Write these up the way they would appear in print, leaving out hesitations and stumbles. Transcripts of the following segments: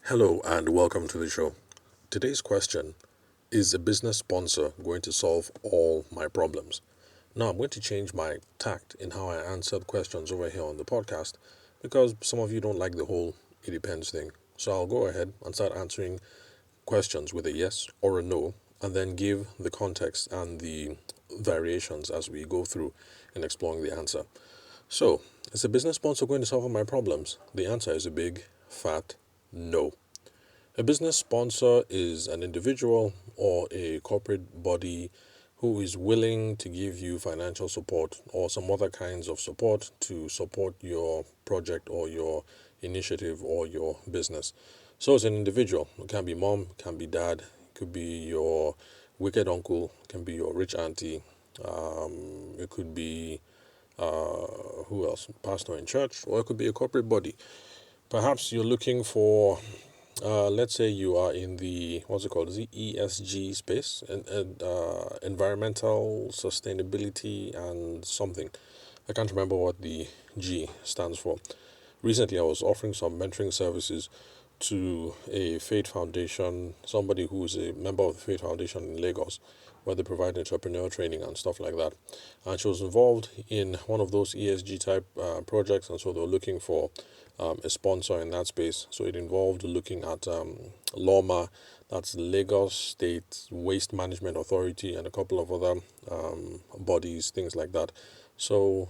Hello and welcome to the show. Today's question is: a business sponsor going to solve all my problems? Now, I'm going to change my tact in how I answer the questions over here on the podcast because some of you don't like the whole it depends thing. So I'll go ahead and start answering questions with a yes or a no and then give the context and the variations as we go through in exploring the answer. So, is a business sponsor going to solve all my problems? The answer is a big, fat no. A business sponsor is an individual or a corporate body who is willing to give you financial support or some other kinds of support to support your project or your initiative or your business. So, as an individual, it can be mom, can be dad, it could be your wicked uncle, it can be your rich auntie, it could be who else? Pastor in church, or it could be a corporate body. Perhaps you're looking for let's say you are in the what's it called, the ESG space, and environmental sustainability and something. I can't remember what the G stands for. Recently, I was offering some mentoring services to a faith foundation, somebody who is a member of the faith foundation in Lagos, where they provide entrepreneurial training and stuff like that. And she was involved in one of those ESG type projects, and so they were looking for a sponsor in that space. So it involved looking at LOMA, that's Lagos State Waste Management Authority, and a couple of other bodies, things like that. So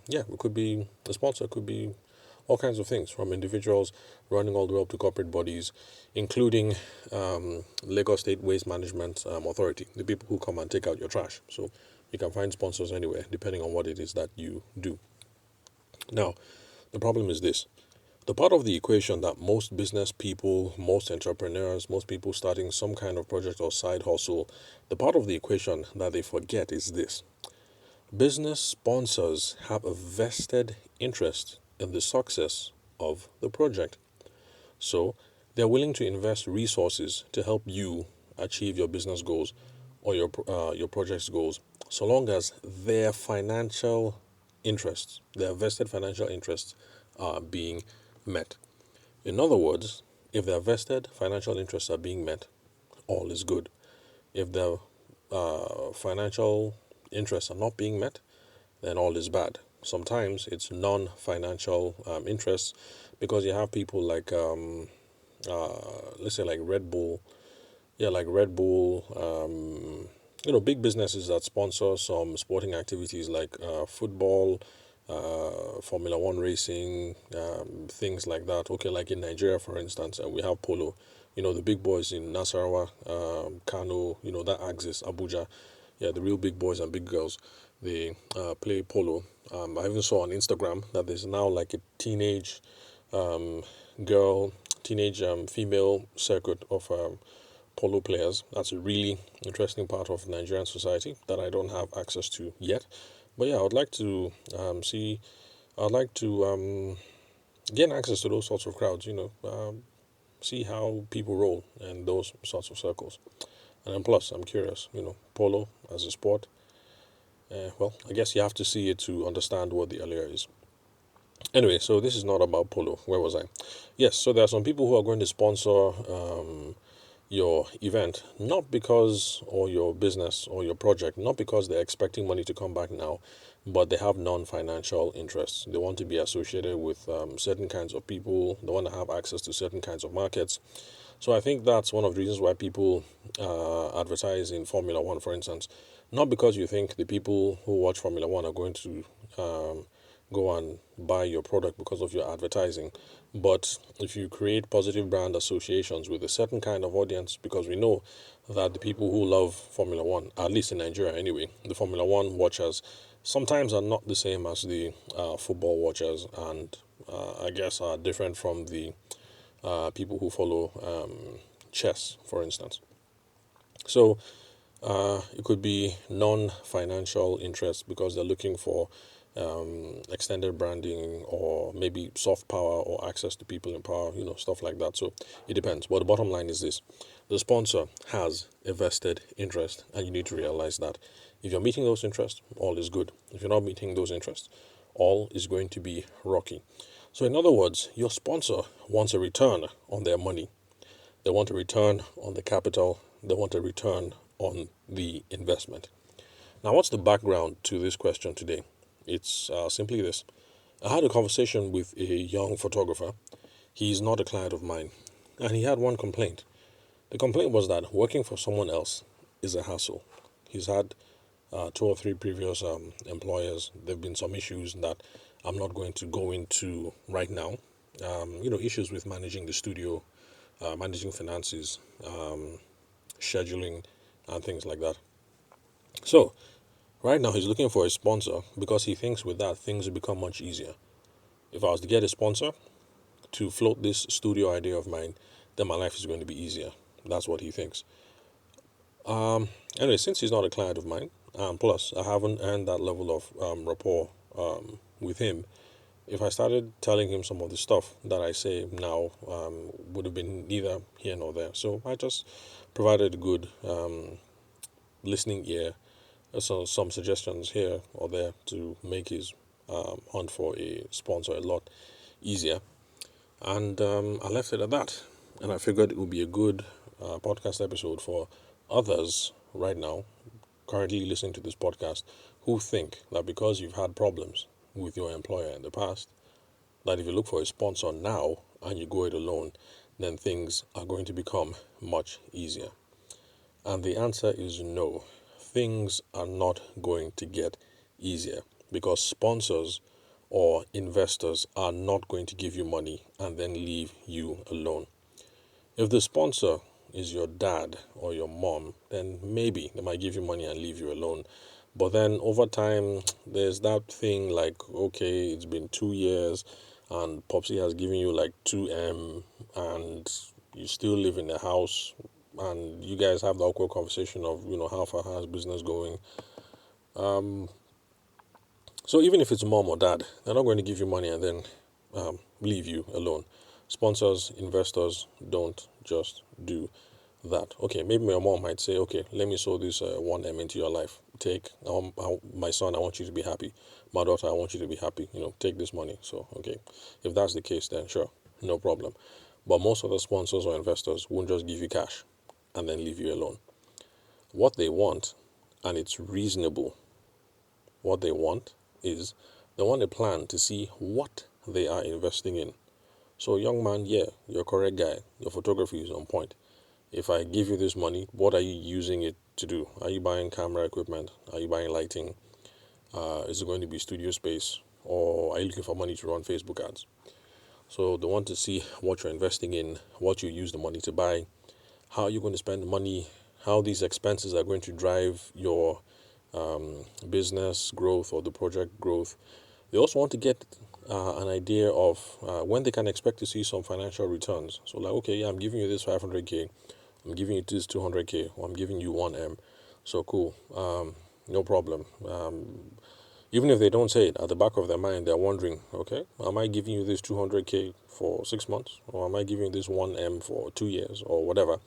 yeah, it could be a sponsor, could be all kinds of things, from individuals running all the way up to corporate bodies, including Lagos State Waste Management Authority, the people who come and take out your trash. So you can find sponsors anywhere, depending on what it is that you do. Now, the problem is this: the part of the equation that most business people, most entrepreneurs, most people starting some kind of project or side hustle, the part of the equation that they forget is this: business sponsors have a vested interest in the success of the project. So they're willing to invest resources to help you achieve your business goals or your project's goals, so long as their financial interests, their vested financial interests, are being met. In other words, if their vested financial interests are being met, all is good. If their financial interests are not being met, then all is bad. Sometimes it's non-financial interests, because you have people like let's say like Red Bull, yeah, like Red Bull, big businesses that sponsor some sporting activities like football, Formula One racing, things like that. Okay, like in Nigeria, for instance, we have polo. The big boys in Nasarawa, Kano, that axis, Abuja. Yeah, the real big boys and big girls, they play polo. I even saw on Instagram that there's now like a teenage um, girl, teenage female circuit of polo players. That's a really interesting part of Nigerian society that I don't have access to yet. But yeah, I'd like to I'd like to gain access to those sorts of crowds, see how people roll in those sorts of circles. And then plus, I'm curious, polo as a sport. Well, I guess you have to see it to understand what the allure is. Anyway, so this is not about polo. Where was I? Yes, so there are some people who are going to sponsor your event, not because, or your business or your project, not because they're expecting money to come back now, but they have non-financial interests. They want to be associated with certain kinds of people. They want to have access to certain kinds of markets. So I think that's one of the reasons why people advertise in Formula One, for instance. Not because you think the people who watch Formula One are going to go and buy your product because of your advertising, but if you create positive brand associations with a certain kind of audience, because we know that the people who love Formula One, at least in Nigeria anyway, the Formula One watchers sometimes are not the same as the football watchers, and I guess are different from the people who follow chess, for instance. So it could be non-financial interest because they're looking for extended branding or maybe soft power or access to people in power, stuff like that. So it depends. But the bottom line is this: the sponsor has a vested interest, and you need to realize that. If you're meeting those interests, all is good. If you're not meeting those interests, all is going to be rocky. So, in other words, your sponsor wants a return on their money. They want a return on the capital. They want a return on the investment. Now, what's the background to this question today? It's simply this. I had a conversation with a young photographer. He's not a client of mine. And he had one complaint. The complaint was that working for someone else is a hassle. He's had two or three previous employers. There have been some issues that I'm not going to go into right now. Issues with managing the studio, managing finances, scheduling, and things like that. So, right now he's looking for a sponsor because he thinks with that things will become much easier. If I was to get a sponsor to float this studio idea of mine, then my life is going to be easier. That's what he thinks. Anyway, since he's not a client of mine, plus I haven't earned that level of rapport with him, if I started telling him some of the stuff that I say now, would have been neither here nor there. So I just provided a good listening ear, so some suggestions here or there to make his hunt for a sponsor a lot easier. And I left it at that. And I figured it would be a good podcast episode for others right now, currently listening to this podcast, who think that because you've had problems with your employer in the past, that if you look for a sponsor now and you go it alone, then things are going to become much easier. And the answer is no. Things are not going to get easier because sponsors or investors are not going to give you money and then leave you alone. If the sponsor is your dad or your mom, then maybe they might give you money and leave you alone. But then over time, there's that thing like, okay, it's been 2 years and Popsy has given you like 2M and you still live in the house and you guys have the awkward conversation of, how far has business going. So even if it's mom or dad, they're not going to give you money and then leave you alone. Sponsors, investors don't just do that. Okay, maybe my mom might say, okay, let me sow this 1M into your life. Take, my son, I want you to be happy. My daughter, I want you to be happy. Take this money. So, okay, if that's the case, then sure, no problem. But most of the sponsors or investors won't just give you cash and then leave you alone. What they want, and it's reasonable, what they want is they want a plan to see what they are investing in. So, young man, yeah, you're a correct guy. Your photography is on point. If I give you this money, what are you using it to do? Are you buying camera equipment? Are you buying lighting? Is it going to be studio space? Or are you looking for money to run Facebook ads? So they want to see what you're investing in, what you use the money to buy, how you're going to spend the money, how these expenses are going to drive your business growth or the project growth. They also want to get an idea of when they can expect to see some financial returns. So like, okay, yeah, I'm giving you this 500K, I'm giving you this 200K, or I'm giving you 1M. So cool, no problem. Even if they don't say it, at the back of their mind, they're wondering, okay, am I giving you this 200K for 6 months? Or am I giving you this 1M for 2 years or whatever?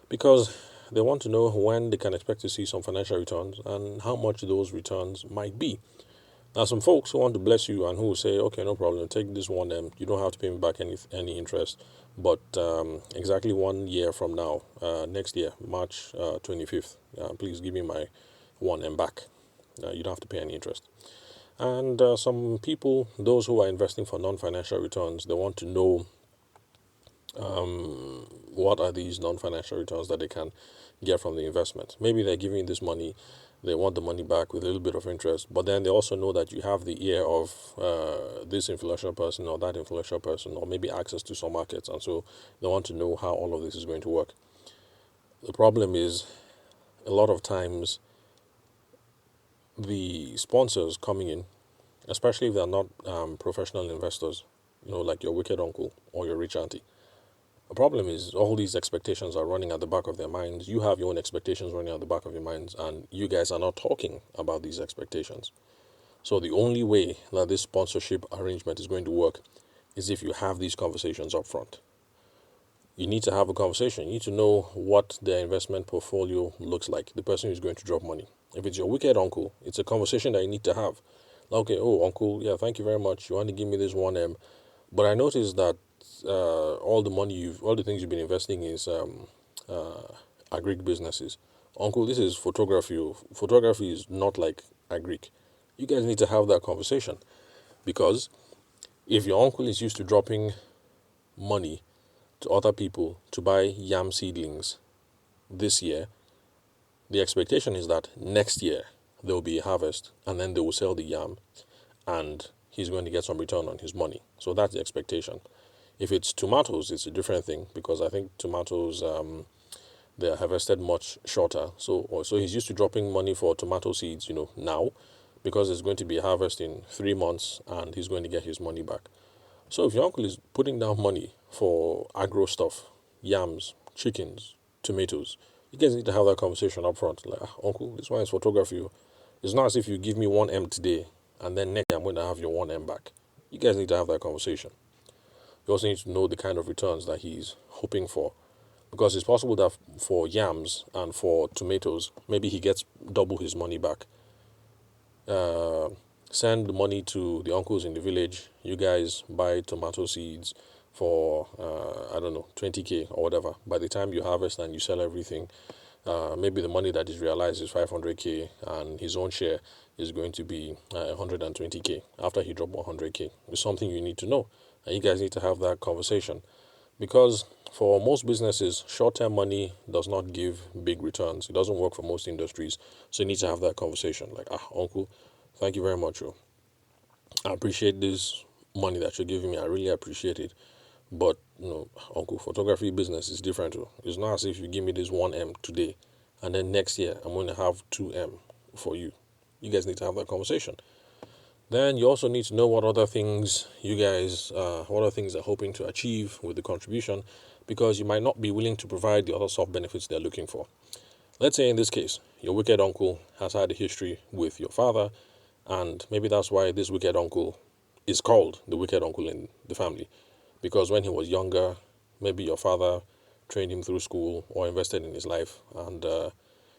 Because they want to know when they can expect to see some financial returns and how much those returns might be. Now, some folks who want to bless you and who will say, okay, no problem, take this 1M. You don't have to pay me back any interest. But exactly 1 year from now, next year, March 25th, please give me my 1M back. You don't have to pay any interest. And some people, those who are investing for non-financial returns, they want to know what are these non-financial returns that they can get from the investment. Maybe they're giving this money, they want the money back with a little bit of interest, but then they also know that you have the ear of this influential person or that influential person, or maybe access to some markets, and so they want to know how all of this is going to work. The problem is, a lot of times, the sponsors coming in, especially if they're not professional investors, like your wicked uncle or your rich auntie. The problem is all these expectations are running at the back of their minds. You have your own expectations running at the back of your minds, and you guys are not talking about these expectations. So the only way that this sponsorship arrangement is going to work is if you have these conversations up front. You need to have a conversation. You need to know what their investment portfolio looks like, the person who's going to drop money. If it's your wicked uncle, it's a conversation that you need to have. Okay, oh, uncle, yeah, thank you very much. You want to give me this 1M. But I noticed that all the things you've been investing is agric businesses. Uncle, this is photography. Oh. Photography is not like agric. You guys need to have that conversation because if your uncle is used to dropping money to other people to buy yam seedlings this year, the expectation is that next year there will be a harvest and then they will sell the yam and he's going to get some return on his money. So that's the expectation. If it's tomatoes, it's a different thing because I think tomatoes they are harvested much shorter. So he's used to dropping money for tomato seeds, now because there's going to be a harvest in 3 months and he's going to get his money back. So if your uncle is putting down money for agro stuff, yams, chickens, tomatoes, you guys need to have that conversation up front. Like, uncle, this one is photography. Oh. It's not as if you give me 1M today and then next year I'm going to have your 1M back. You guys need to have that conversation. You also need to know the kind of returns that he's hoping for. Because it's possible that for yams and for tomatoes, maybe he gets double his money back. Uh, Send the money to the uncles in the village. You guys buy tomato seeds for, I don't know, 20K or whatever. By the time you harvest and you sell everything, maybe the money that is realized is 500K and his own share is going to be 120K after he dropped 100K. It's something you need to know. And you guys need to have that conversation. Because for most businesses, short-term money does not give big returns. It doesn't work for most industries. So you need to have that conversation. Like, uncle, thank you very much. Oh. I appreciate this money that you're giving me. I really appreciate it. But, uncle, photography business is different. Oh. It's not as if you give me this 1M today and then next year I'm going to have 2M for you. You guys need to have that conversation. Then you also need to know what other things what other things are hoping to achieve with the contribution, because you might not be willing to provide the other soft benefits they're looking for. Let's say in this case, your wicked uncle has had a history with your father, and maybe that's why this wicked uncle is called the wicked uncle in the family, because when he was younger, maybe your father trained him through school or invested in his life, and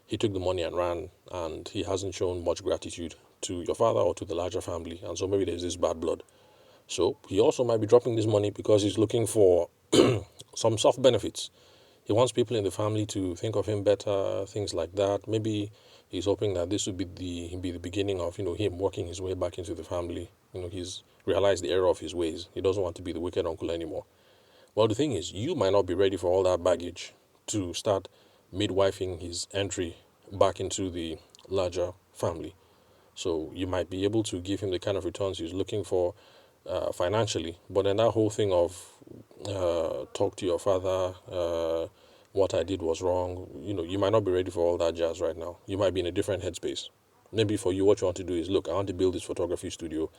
he took the money and ran, and he hasn't shown much gratitude to your father or to the larger family, and so maybe there's this bad blood. So he also might be dropping this money because he's looking for some soft benefits. He wants people in the family to think of him better, things like that. Maybe he's hoping that this would be the beginning of him working his way back into the family. He's realized the error of his ways. He doesn't want to be the wicked uncle anymore. Well, the thing is, you might not be ready for all that baggage to start midwifing his entry back into the larger family. So you might be able to give him the kind of returns he's looking for financially, but then that whole thing of talk to your father, what I did was wrong, you might not be ready for all that jazz right now. You might be in a different headspace. Maybe for you, what you want to do is, look, I want to build this photography studio.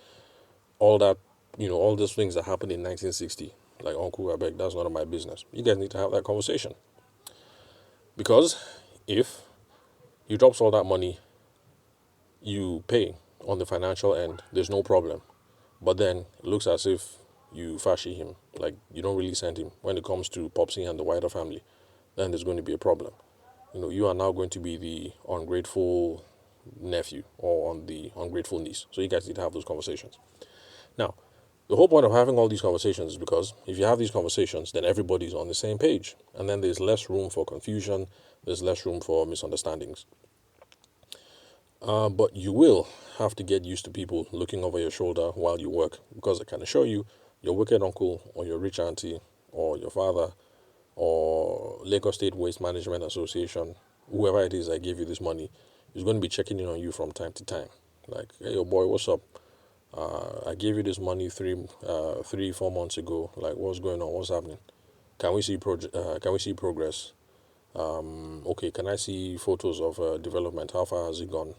All that, all those things that happened in 1960, like Uncle, I beg, that's none of my business. You guys need to have that conversation. Because if he drops all that money, you pay on the financial end, there's no problem. But then it looks as if you fashi him, like you don't really send him. When it comes to Popsy and the wider family, then there's going to be a problem. You are now going to be the ungrateful nephew or on the ungrateful niece. So you guys need to have those conversations. Now, the whole point of having all these conversations is because if you have these conversations, then everybody's on the same page. And then there's less room for confusion, there's less room for misunderstandings. But you will have to get used to people looking over your shoulder while you work, because I can assure you, your wicked uncle or your rich auntie or your father or Lagos State Waste Management Association, whoever it is that gave you this money, is going to be checking in on you from time to time. Like, hey, your boy, what's up? I gave you this money 4 months ago. Like, what's going on? What's happening? Can we see Can we see progress? Okay, can I see photos of development? How far has it gone?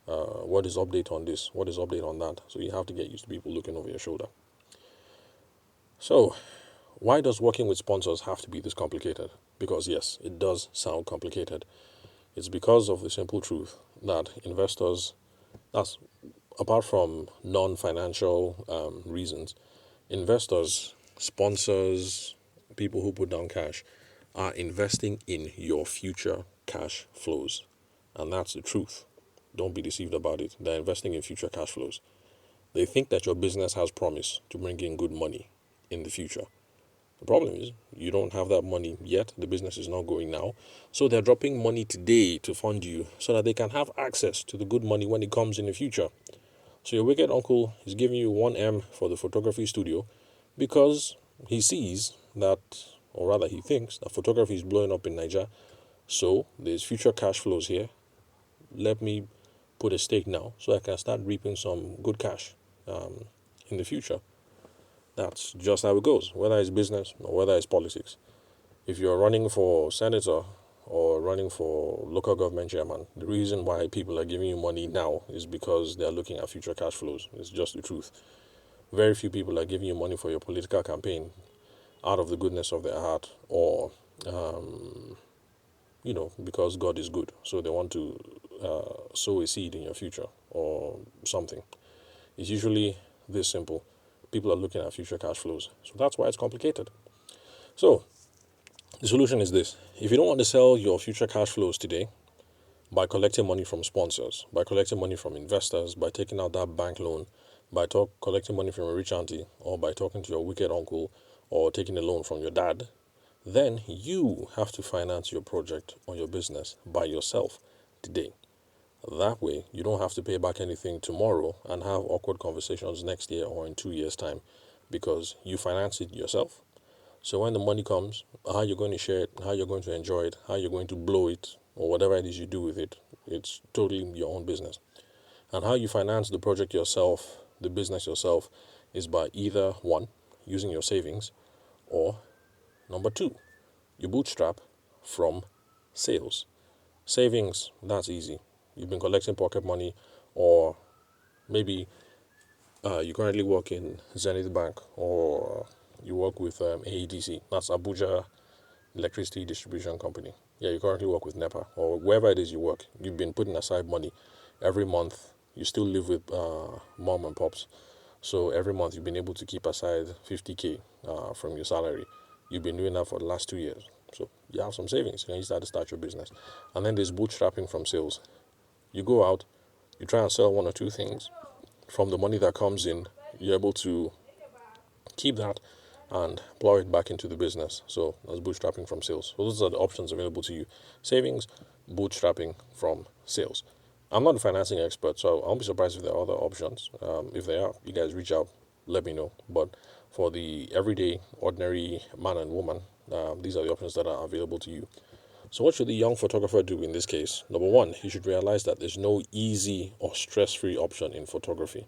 What is update on this? What is update on that? So you have to get used to people looking over your shoulder. So, why does working with sponsors have to be this complicated? Because yes, it does sound complicated. It's because of the simple truth that investors, that's apart from non-financial reasons, investors, sponsors, people who put down cash, are investing in your future cash flows. And that's the truth. Don't be deceived about it. They're investing in future cash flows. They think that your business has promise to bring in good money. in the future. The problem is you don't have that money yet. The business is not going now. So they're dropping money today to fund you so that they can have access to the good money when it comes in the future. So your wicked uncle is giving you 1M for the photography studio because he sees that, or rather he thinks that photography is blowing up in Nigeria. So there's future cash flows here. Let me put a stake now so I can start reaping some good cash in the future. That's just how it goes, whether it's business or whether it's politics. If you're running for senator or running for local government chairman, the reason why people are giving you money now is because they're looking at future cash flows. It's just the truth. Very few people are giving you money for your political campaign out of the goodness of their heart or, because God is good. So they want to sow a seed in your future or something. It's usually this simple. People are looking at future cash flows. So that's why it's complicated. So the solution is this. If you don't want to sell your future cash flows today by collecting money from sponsors, by collecting money from investors, by taking out that bank loan, by collecting money from a rich auntie, or by talking to your wicked uncle, or taking a loan from your dad, then you have to finance your project or your business by yourself today. That way, you don't have to pay back anything tomorrow and have awkward conversations next year or in 2 years' time because you finance it yourself. So when the money comes, how you're going to share it, how you're going to enjoy it, how you're going to blow it, or whatever it is you do with it, it's totally your own business. And how you finance the project yourself, the business yourself, is by either one, using your savings, or number two, you bootstrap from sales. Savings, that's easy. You've been collecting pocket money, or maybe you currently work in Zenith Bank, or you work with AEDC, that's Abuja Electricity Distribution Company. Yeah, you currently work with NEPA, or wherever it is you work. You've been putting aside money every month. You still live with mom and pops. So every month you've been able to keep aside 50K from your salary. You've been doing that for the last 2 years. So you have some savings. You can use that to start your business. And then there's bootstrapping from sales. You go out, you try and sell one or two things. From the money that comes in, you're able to keep that and plow it back into the business. So that's bootstrapping from sales. So those are the options available to you. Savings, bootstrapping from sales. I'm not a financing expert, so I'll be surprised if there are other options. If there are, you guys reach out, let me know. But for the everyday, ordinary man and woman, these are the options that are available to you. So what should the young photographer do in this case? Number one, he should realize that there's no easy or stress-free option in photography.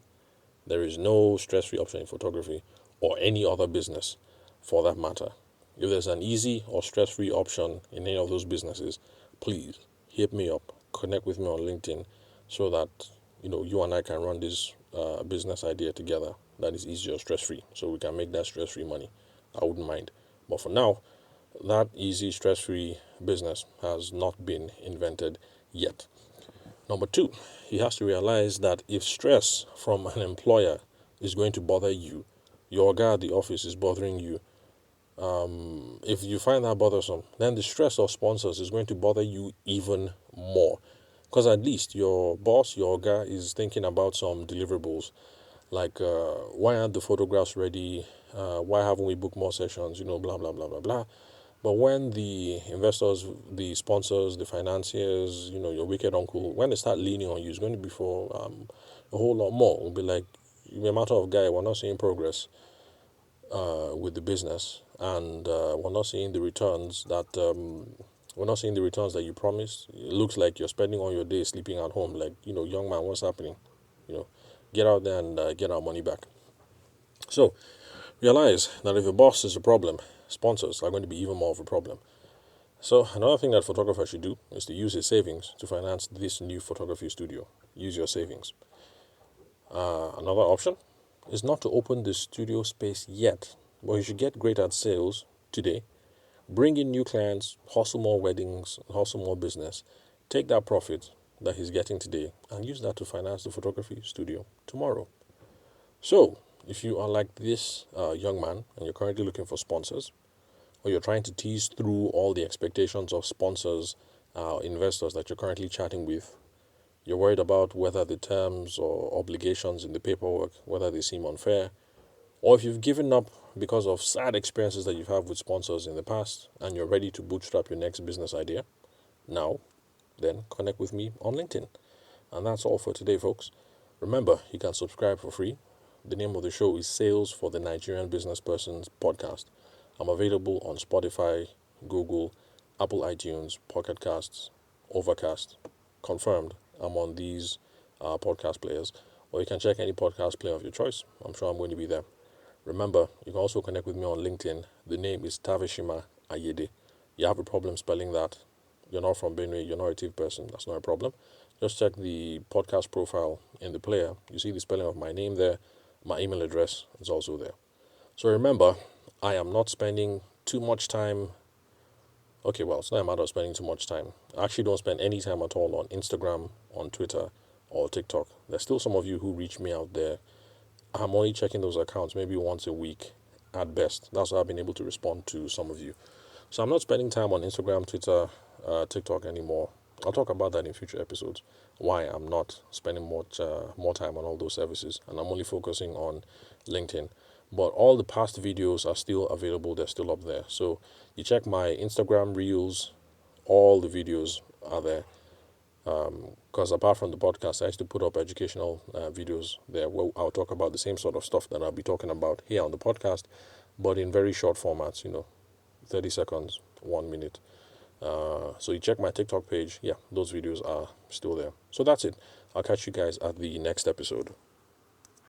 There is no stress-free option in photography or any other business for that matter. If there's an easy or stress-free option in any of those businesses, please hit me up, connect with me on LinkedIn so that you and I can run this business idea together that is easy or stress-free so we can make that stress-free money. I wouldn't mind. But for now, that easy stress-free business has not been invented yet. Number two, he has to realize that if stress from an employer is going to bother you, your guy at the office is bothering you, if you find that bothersome, then the stress of sponsors is going to bother you even more. Because at least your boss, your guy, is thinking about some deliverables like why aren't the photographs ready? Why haven't we booked more sessions? Blah, blah, blah, blah, blah. But when the investors, the sponsors, the financiers, your wicked uncle, when they start leaning on you, it's going to be for a whole lot more. It'll be like, a matter of guy, we're not seeing progress with the business, and we're not seeing the returns that you promised. It looks like you're spending all your day sleeping at home. Like, young man, what's happening? Get out there and get our money back. So realize that if your boss is a problem, sponsors are going to be even more of a problem. So another thing that photographer should do is to use his savings to finance this new photography studio. Use your savings. Another option is not to open the studio space yet, but you should get great at sales today. Bring in new clients, hustle more weddings, hustle more business. Take that profit that he's getting today and use that to finance the photography studio tomorrow. So, if you are like this young man and you're currently looking for sponsors, or you're trying to tease through all the expectations of sponsors, investors that you're currently chatting with, you're worried about whether the terms or obligations in the paperwork, whether they seem unfair, or if you've given up because of sad experiences that you've had with sponsors in the past and you're ready to bootstrap your next business idea, now, then connect with me on LinkedIn. And that's all for today, folks. Remember, you can subscribe for free. The name of the show is Sales for the Nigerian Business Persons Podcast. I'm available on Spotify, Google, Apple iTunes, Pocket Casts, Overcast. Confirmed, I'm on these podcast players. Or you can check any podcast player of your choice. I'm sure I'm going to be there. Remember, you can also connect with me on LinkedIn. The name is Tavishima Ayede. You have a problem spelling that, you're not from Benue, you're not a TIV person, that's not a problem. Just check the podcast profile in the player. You see the spelling of my name there. My email address is also there. So remember, I am not spending too much time. Okay, well, it's not a matter of spending too much time. I actually don't spend any time at all on Instagram, on Twitter, or TikTok. There's still some of you who reach me out there. I'm only checking those accounts maybe once a week at best. That's how I've been able to respond to some of you. So I'm not spending time on Instagram, Twitter, TikTok anymore. I'll talk about that in future episodes. Why I'm not spending more time on all those services, and I'm only focusing on LinkedIn. But all the past videos are still available. They're still up there. So you check my Instagram reels. All the videos are there. Because apart from the podcast, I used to put up educational videos there where I'll talk about the same sort of stuff that I'll be talking about here on the podcast, but in very short formats. 30 seconds, 1 minute. So you check my TikTok page. Yeah, those videos are still there. So that's it. I'll catch you guys at the next episode.